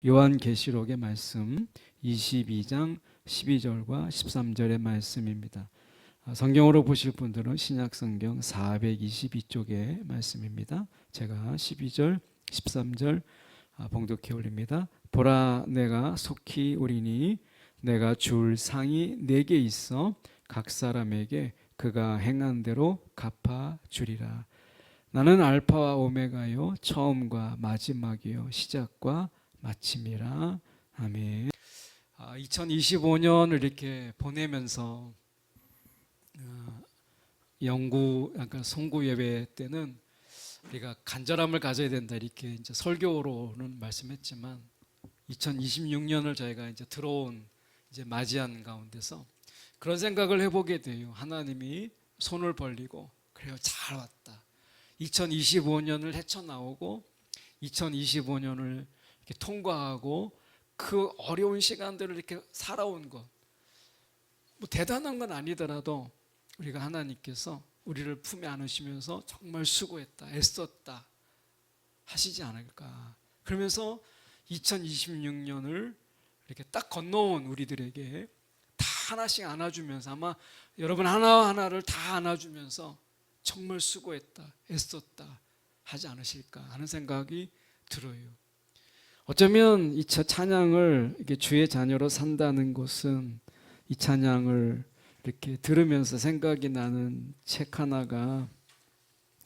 요한계시록의 말씀 22장 12절과 13절의 말씀입니다. 성경으로 보실 분들은 신약성경 422쪽의 말씀입니다. 제가 12절, 13절 봉독해 올립니다. 보라, 내가 속히 오리니 내가 줄 상이 내게 있어 각 사람에게 그가 행한 대로 갚아 주리라. 나는 알파와 오메가요, 처음과 마지막이요, 시작과 마침이라. 아멘. 2025년을 이렇게 보내면서 영구, 약간 송구 예배 때는 우리가 간절함을 가져야 된다, 이렇게 이제 설교로는 말씀했지만 2026년을 저희가 이제 들어온, 이제 맞이한 가운데서 그런 생각을 해보게 돼요. 하나님이 손을 벌리고 그래요, 잘 왔다. 2025년을 헤쳐나오고 2025년을 이렇게 통과하고 그 어려운 시간들을 이렇게 살아온 것, 뭐 대단한 건 아니더라도 우리가 하나님께서 우리를 품에 안으시면서 정말 수고했다, 애썼다 하시지 않을까. 그러면서 2026년을 이렇게 딱 건너온 우리들에게 다 하나씩 안아주면서, 아마 여러분 하나하나를 다 안아주면서 정말 수고했다, 애썼다 하지 않으실까 하는 생각이 들어요. 어쩌면 이 찬양을 이렇게 주의 자녀로 산다는 것은, 이 찬양을 이렇게 들으면서 생각이 나는 책 하나가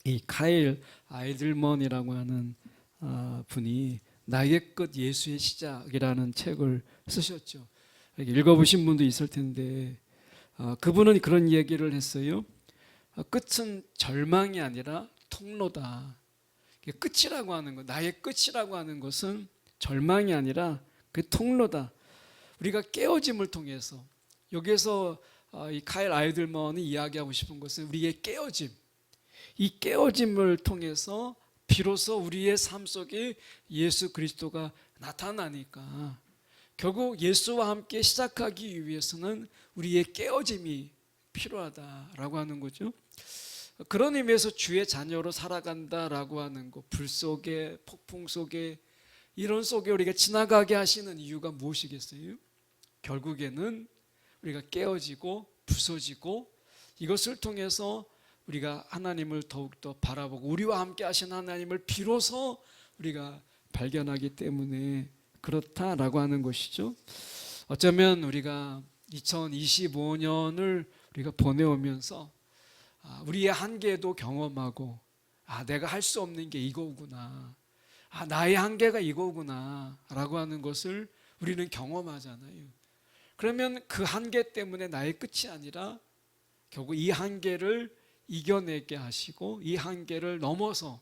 이 카일 아이들먼이라고 하는 분이 나의 끝 예수의 시작이라는 책을 쓰셨죠. 읽어보신 분도 있을 텐데 그분은 그런 얘기를 했어요. 끝은 절망이 아니라 통로다. 끝이라고 하는 것, 나의 끝이라고 하는 것은 절망이 아니라 그 통로다. 우리가 깨어짐을 통해서, 여기에서 이 카일 아이들먼이 이야기하고 싶은 것은 우리의 깨어짐, 이 깨어짐을 통해서 비로소 우리의 삶 속에 예수 그리스도가 나타나니까, 결국 예수와 함께 시작하기 위해서는 우리의 깨어짐이 필요하다라고 하는 거죠. 그런 의미에서 주의 자녀로 살아간다라고 하는 것, 불 속에, 폭풍 속에, 이런 속에 우리가 지나가게 하시는 이유가 무엇이겠어요? 결국에는 우리가 깨어지고 부서지고, 이것을 통해서 우리가 하나님을 더욱더 바라보고 우리와 함께 하신 하나님을 비로소 우리가 발견하기 때문에 그렇다라고 하는 것이죠. 어쩌면 우리가 2025년을 우리가 보내오면서 우리의 한계도 경험하고, 내가 할 수 없는 게 이거구나, 나의 한계가 이거구나 라고 하는 것을 우리는 경험하잖아요. 그러면 그 한계 때문에 나의 끝이 아니라 결국 이 한계를 이겨내게 하시고, 이 한계를 넘어서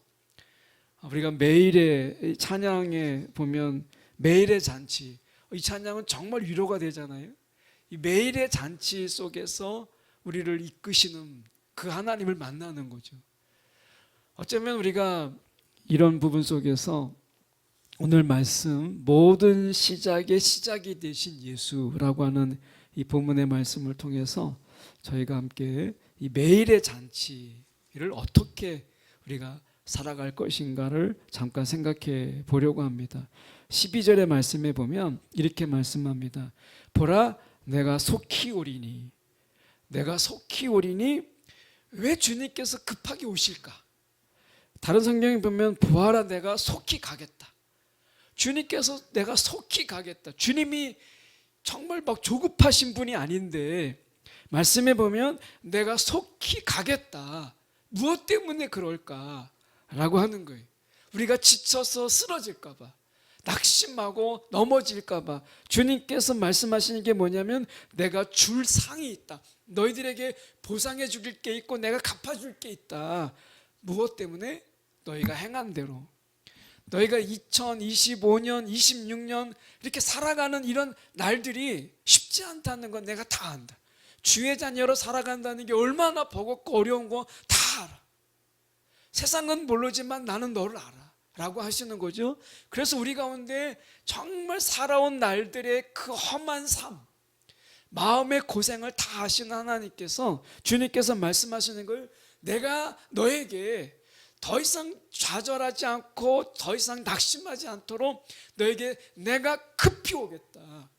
우리가 매일의 찬양에 보면 매일의 잔치, 이 찬양은 정말 위로가 되잖아요. 이 매일의 잔치 속에서 우리를 이끄시는 그 하나님을 만나는 거죠. 어쩌면 우리가 이런 부분 속에서 오늘 말씀, 모든 시작의 시작이 되신 예수라고 하는 이 본문의 말씀을 통해서 저희가 함께 이 매일의 잔치를 어떻게 우리가 살아갈 것인가를 잠깐 생각해 보려고 합니다. 12절의 말씀에 보면 이렇게 말씀합니다. 보라, 내가 속히 오리니. 내가 속히 오리니. 왜 주님께서 급하게 오실까? 다른 성경에 보면 보아라, 내가 속히 가겠다. 주님께서 내가 속히 가겠다. 주님이 정말 막 조급하신 분이 아닌데 말씀에 보면 내가 속히 가겠다. 무엇 때문에 그럴까? 라고 하는 거예요. 우리가 지쳐서 쓰러질까 봐, 낙심하고 넘어질까 봐 주님께서 말씀하시는 게 뭐냐면, 내가 줄 상이 있다. 너희들에게 보상해 줄 게 있고 내가 갚아줄 게 있다. 무엇 때문에? 너희가 행한 대로. 너희가 2025년, 26년 이렇게 살아가는 이런 날들이 쉽지 않다는 건 내가 다 안다. 주의 자녀로 살아간다는 게 얼마나 버겁고 어려운 거 다 알아. 세상은 모르지만 나는 너를 알아 라고 하시는 거죠. 그래서 우리 가운데 정말 살아온 날들의 그 험한 삶, 마음의 고생을 다 하시는 하나님께서, 주님께서 말씀하시는 걸, 내가 너에게 더 이상 좌절하지 않고 더 이상 낙심하지 않도록 너에게 내가 급히 오겠다.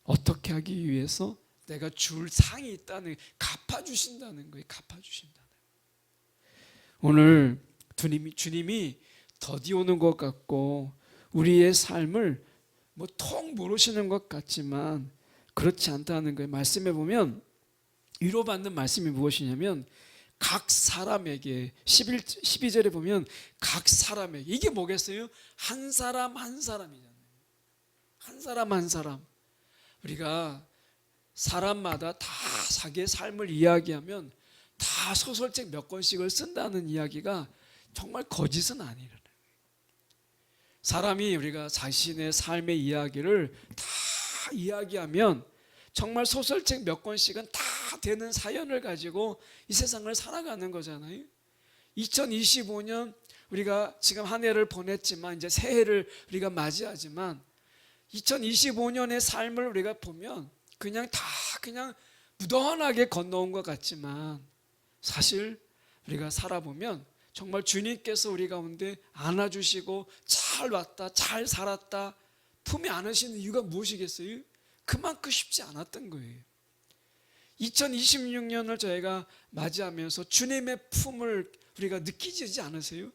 어떻게 하기 위해서? 내가 줄 상이 있다는, 갚아주신다는 거예요. 갚아주신다는 거예요. 오늘 주님이 더디 오는 것 같고 우리의 삶을 뭐 통 모르시는 것 같지만 그렇지 않다는 거예요. 말씀해 보면 위로받는 말씀이 무엇이냐면 각 사람에게 12절에 보면 각 사람에게, 이게 뭐겠어요? 한 사람 한 사람이잖아요. 한 사람 한 사람. 우리가 사람마다 다 자기의 삶을 이야기하면 다 소설책 몇 권씩을 쓴다는 이야기가 정말 거짓은 아니에요. 사람이 우리가 자신의 삶의 이야기를 다 이야기하면 정말 소설책 몇 권씩은 다 되는 사연을 가지고 이 세상을 살아가는 거잖아요. 2025년 우리가 지금 한 해를 보냈지만 이제 새해를 우리가 맞이하지만 2025년의 삶을 우리가 보면 그냥 무던하게 건너온 것 같지만 사실 우리가 살아보면 정말 주님께서 우리 가운데 안아주시고 잘 왔다, 잘 살았다 품에 안으시는 이유가 무엇이겠어요? 그만큼 쉽지 않았던 거예요. 2026년을 저희가 맞이하면서 주님의 품을 우리가 느끼지 않으세요?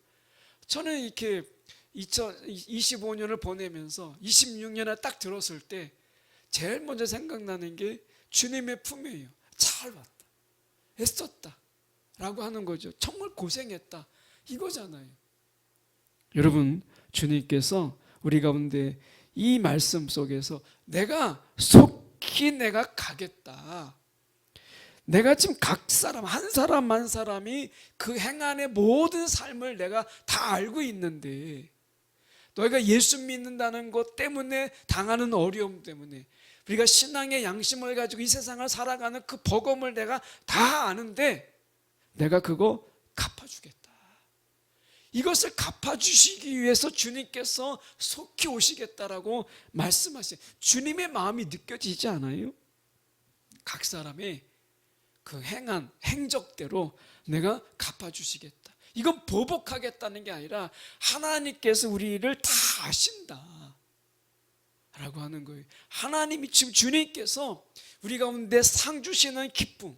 저는 이렇게 2025년을 보내면서 26년에 딱 들었을 때 제일 먼저 생각나는 게 주님의 품이에요. 잘 왔다, 애썼다 라고 하는 거죠. 정말 고생했다 이거잖아요. 여러분, 주님께서 우리 가운데 이 말씀 속에서 내가 속히 내가 가겠다, 내가 지금 각 사람 한 사람 한 사람이 그 행안의 모든 삶을 내가 다 알고 있는데 너희가 예수 믿는다는 것 때문에 당하는 어려움 때문에 우리가 신앙의 양심을 가지고 이 세상을 살아가는 그 버거움을 내가 다 아는데 내가 그거 갚아주겠다. 이것을 갚아주시기 위해서 주님께서 속히 오시겠다라고 말씀하세요. 주님의 마음이 느껴지지 않아요? 각 사람의 그 행한 행적대로 내가 갚아주시겠다. 이건 보복하겠다는 게 아니라 하나님께서 우리를 다 아신다 라고 하는 거예요. 하나님이 지금 주님께서 우리 가운데 상 주시는 기쁨,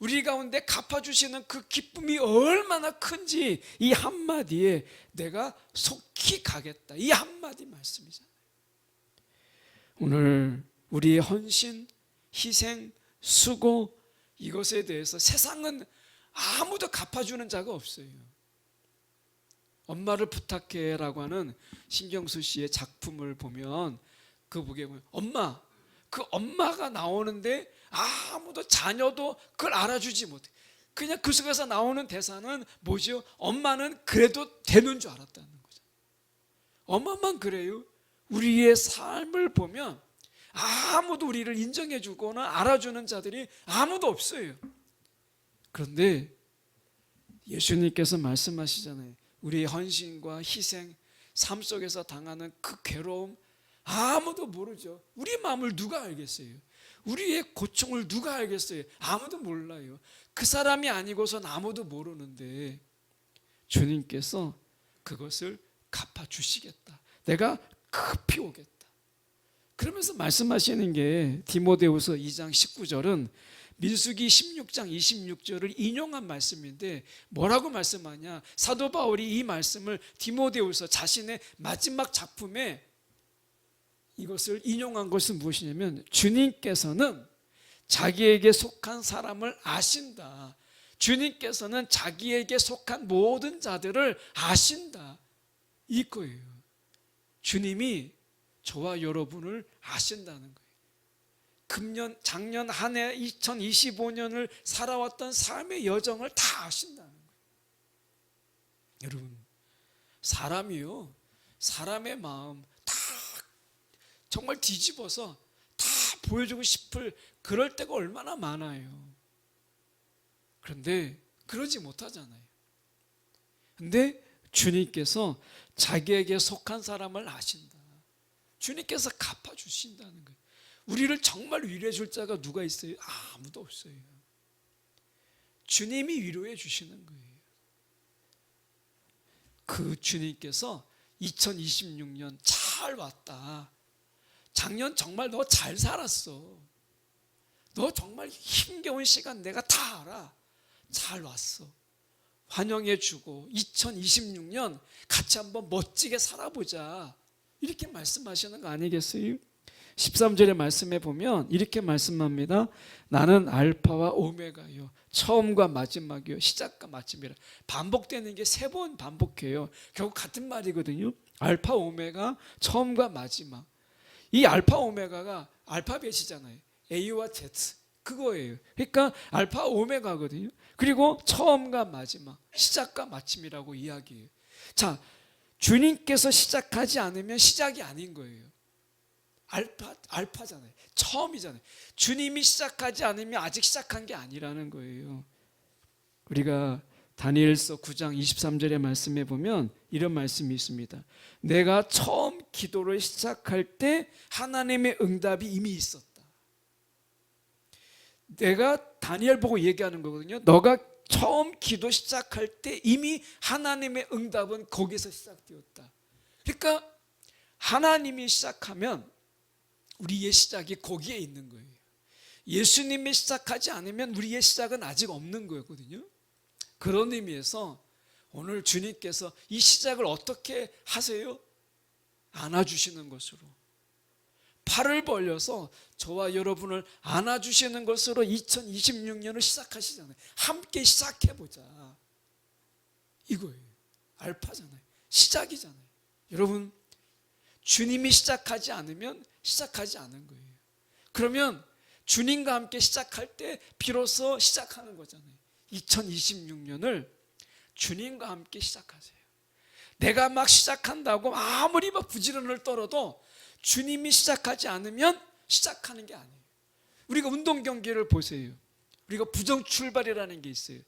우리 가운데 갚아주시는 그 기쁨이 얼마나 큰지 이 한마디에 내가 속히 가겠다, 이 한마디 말씀이잖아요. 오늘 우리의 헌신, 희생, 수고, 이것에 대해서 세상은 아무도 갚아주는 자가 없어요. 엄마를 부탁해 라고 하는 신경수 씨의 작품을 보면 그 보게 보면 그 엄마가 나오는데 아무도 자녀도 그걸 알아주지 못해. 그냥 그 속에서 나오는 대사는 뭐죠? 엄마는 그래도 되는 줄 알았다는 거죠. 엄마만 그래요. 우리의 삶을 보면 아무도 우리를 인정해 주거나 알아주는 자들이 아무도 없어요. 그런데 예수님께서 말씀하시잖아요. 우리의 헌신과 희생, 삶 속에서 당하는 그 괴로움 아무도 모르죠. 우리의 마음을 누가 알겠어요? 우리의 고충을 누가 알겠어요? 아무도 몰라요. 그 사람이 아니고선 아무도 모르는데 주님께서 그것을 갚아주시겠다. 내가 급히 오겠다. 그러면서 말씀하시는 게 디모데후서 2장 19절은 민수기 16장 26절을 인용한 말씀인데 뭐라고 말씀하냐? 사도 바울이 이 말씀을 디모데후서 자신의 마지막 작품에 이것을 인용한 것은 무엇이냐면 주님께서는 자기에게 속한 사람을 아신다. 주님께서는 자기에게 속한 모든 자들을 아신다. 이거예요. 주님이 저와 여러분을 아신다는 거예요. 작년 한 해 2025년을 살아왔던 삶의 여정을 다 아신다는 거예요. 여러분, 사람이요, 사람의 마음 다 정말 뒤집어서 다 보여주고 싶을 그럴 때가 얼마나 많아요. 그런데 그러지 못하잖아요. 근데 주님께서 자기에게 속한 사람을 아신다. 주님께서 갚아주신다는 거예요. 우리를 정말 위로해 줄 자가 누가 있어요? 아무도 없어요. 주님이 위로해 주시는 거예요. 그 주님께서 2026년 잘 왔다. 작년 정말 너 잘 살았어. 너 정말 힘겨운 시간 내가 다 알아. 잘 왔어. 환영해주고 2026년 같이 한번 멋지게 살아보자. 이렇게 말씀하시는 거 아니겠어요? 13절의 말씀에 보면 이렇게 말씀합니다. 나는 알파와 오메가요. 처음과 마지막이요. 시작과 마침이라. 반복되는 게 3번 반복해요. 결국 같은 말이거든요. 알파 오메가 처음과 마지막. 이 알파 오메가가 알파벳이잖아요. A와 Z 그거예요. 그러니까 알파 오메가거든요. 그리고 처음과 마지막, 시작과 마침이라고 이야기해요. 자, 주님께서 시작하지 않으면 시작이 아닌 거예요. 알파잖아요. 처음이잖아요. 주님이 시작하지 않으면 아직 시작한 게 아니라는 거예요. 우리가 다니엘서 9장 23절의 말씀에 보면 이런 말씀이 있습니다. 내가 처음 기도를 시작할 때 하나님의 응답이 이미 있었다. 내가 다니엘 보고 얘기하는 거거든요. 너가 처음 기도 시작할 때 이미 하나님의 응답은 거기서 시작되었다. 그러니까 하나님이 시작하면 우리의 시작이 거기에 있는 거예요. 예수님이 시작하지 않으면 우리의 시작은 아직 없는 거거든요. 그런 의미에서 오늘 주님께서 이 시작을 어떻게 하세요? 안아주시는 것으로, 팔을 벌려서 저와 여러분을 안아주시는 것으로 2026년을 시작하시잖아요. 함께 시작해보자. 이거예요. 알파잖아요. 시작이잖아요. 여러분, 주님이 시작하지 않으면 시작하지 않은 거예요. 그러면 주님과 함께 시작할 때 비로소 시작하는 거잖아요. 2026년을 주님과 함께 시작하세요. 내가 막 시작한다고 아무리 막 부지런을 떨어도 주님이 시작하지 않으면 시작하는 게 아니에요. 우리가 운동 경기를 보세요. 우리가 부정 출발이라는 게 있어요.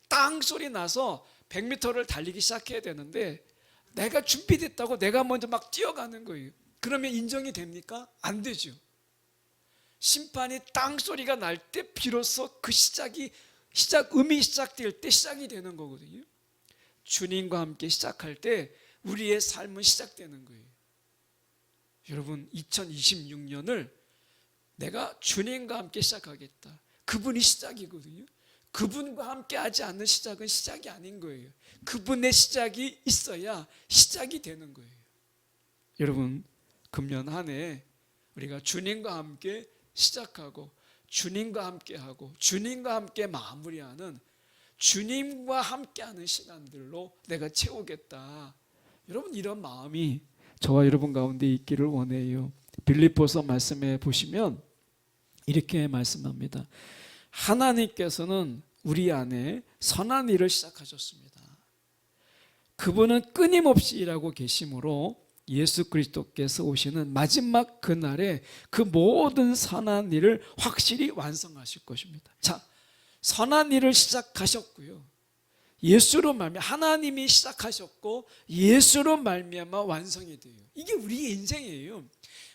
땅 소리 나서 100m를 달리기 시작해야 되는데 내가 준비됐다고 내가 먼저 막 뛰어가는 거예요. 그러면 인정이 됩니까? 안 되죠. 심판이 땅 소리가 날 때 비로소 그 음이 시작될 때 시작이 되는 거거든요. 주님과 함께 시작할 때 우리의 삶은 시작되는 거예요. 여러분, 2026년을 내가 주님과 함께 시작하겠다. 그분이 시작이거든요. 그분과 함께 하지 않는 시작은 시작이 아닌 거예요. 그분의 시작이 있어야 시작이 되는 거예요. 여러분, 금년 한 해 우리가 주님과 함께 시작하고 주님과 함께 하고 주님과 함께 마무리하는, 주님과 함께하는 시간들로 내가 채우겠다. 여러분, 이런 마음이 저와 여러분 가운데 있기를 원해요. 빌립보서 말씀에 보시면 이렇게 말씀합니다. 하나님께서는 우리 안에 선한 일을 시작하셨습니다. 그분은 끊임없이 일하고 계심으로 예수 그리스도께서 오시는 마지막 그날에 그 모든 선한 일을 확실히 완성하실 것입니다. 자, 선한 일을 시작하셨고요. 예수로 말미암아 하나님이 시작하셨고 예수로 말미암아 완성이 돼요. 이게 우리의 인생이에요.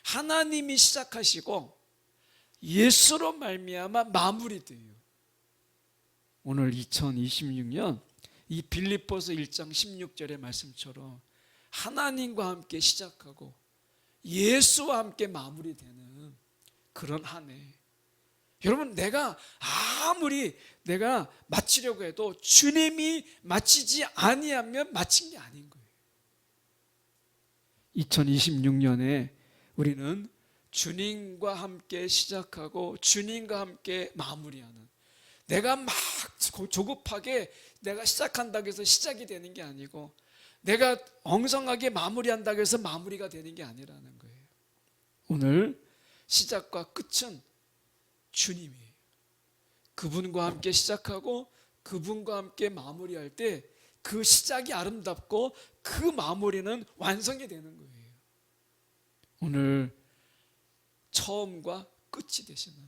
하나님이 시작하시고 예수로 말미암아 마무리돼요. 오늘 2026년 이 빌립보서 1장 16절의 말씀처럼 하나님과 함께 시작하고 예수와 함께 마무리되는 그런 한 해. 여러분, 내가 아무리 내가 마치려고 해도 주님이 마치지 아니하면 마친 게 아닌 거예요. 2026년에 우리는 주님과 함께 시작하고 주님과 함께 마무리하는, 내가 막 조급하게 내가 시작한다고 해서 시작이 되는 게 아니고 내가 엉성하게 마무리한다고 해서 마무리가 되는 게 아니라는 거예요. 오늘 시작과 끝은 주님이에요. 그분과 함께 시작하고 그분과 함께 마무리할 때 그 시작이 아름답고 그 마무리는 완성이 되는 거예요. 오늘 처음과 끝이 되시는,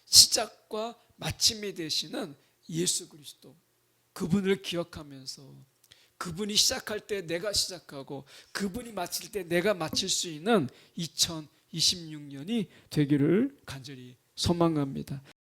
시작과 마침이 되시는 예수 그리스도, 그분을 기억하면서 그분이 시작할 때 내가 시작하고 그분이 마칠 때 내가 마칠 수 있는 2026년이 되기를 간절히 소망합니다.